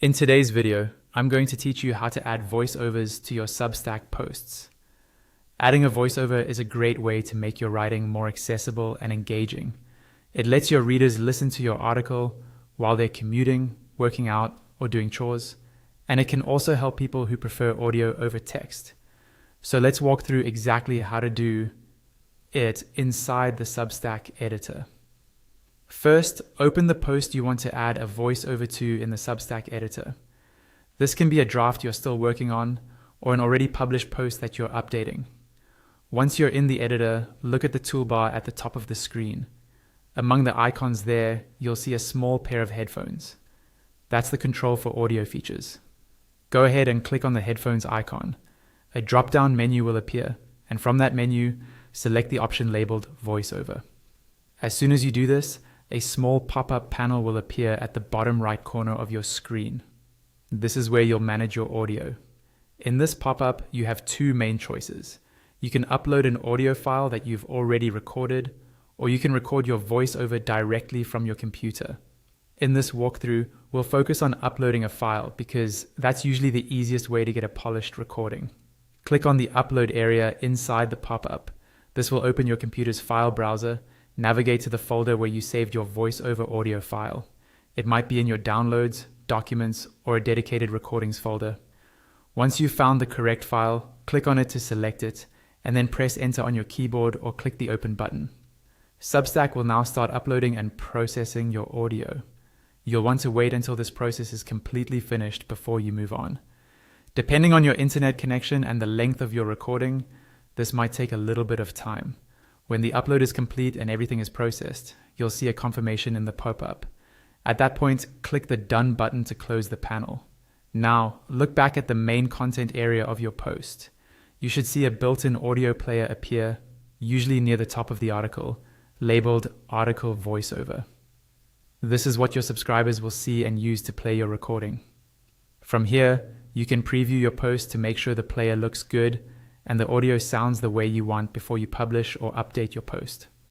In today's video, I'm going to teach you how to add voiceovers to your Substack posts. Adding a voiceover is a great way to make your writing more accessible and engaging. It lets your readers listen to your article while they're commuting, working out, or doing chores, and it can also help people who prefer audio over text. So let's walk through exactly how to do it inside the Substack editor. First, open the post you want to add a voiceover to in the Substack editor. This can be a draft you're still working on, or an already published post that you're updating. Once you're in the editor, look at the toolbar at the top of the screen. Among the icons there, you'll see a small pair of headphones. That's the control for audio features. Go ahead and click on the headphones icon. A drop-down menu will appear, and from that menu, select the option labeled VoiceOver. As soon as you do this, a small pop-up panel will appear at the bottom right corner of your screen. This is where you'll manage your audio. In this pop-up, you have two main choices. You can upload an audio file that you've already recorded, or you can record your voiceover directly from your computer. In this walkthrough, we'll focus on uploading a file because that's usually the easiest way to get a polished recording. Click on the upload area inside the pop-up. This will open your computer's file browser. Navigate to the folder where you saved your voiceover audio file. It might be in your downloads, documents, or a dedicated recordings folder. Once you've found the correct file, click on it to select it, and then press enter on your keyboard or click the open button. Substack will now start uploading and processing your audio. You'll want to wait until this process is completely finished before you move on. Depending on your internet connection and the length of your recording, this might take a little bit of time. When the upload is complete and everything is processed, you'll see a confirmation in the pop-up. At that point, click the Done button to close the panel. Now, look back at the main content area of your post. You should see a built-in audio player appear, usually near the top of the article, labeled Article Voiceover. This is what your subscribers will see and use to play your recording. From here, you can preview your post to make sure the player looks good and the audio sounds the way you want before you publish or update your post.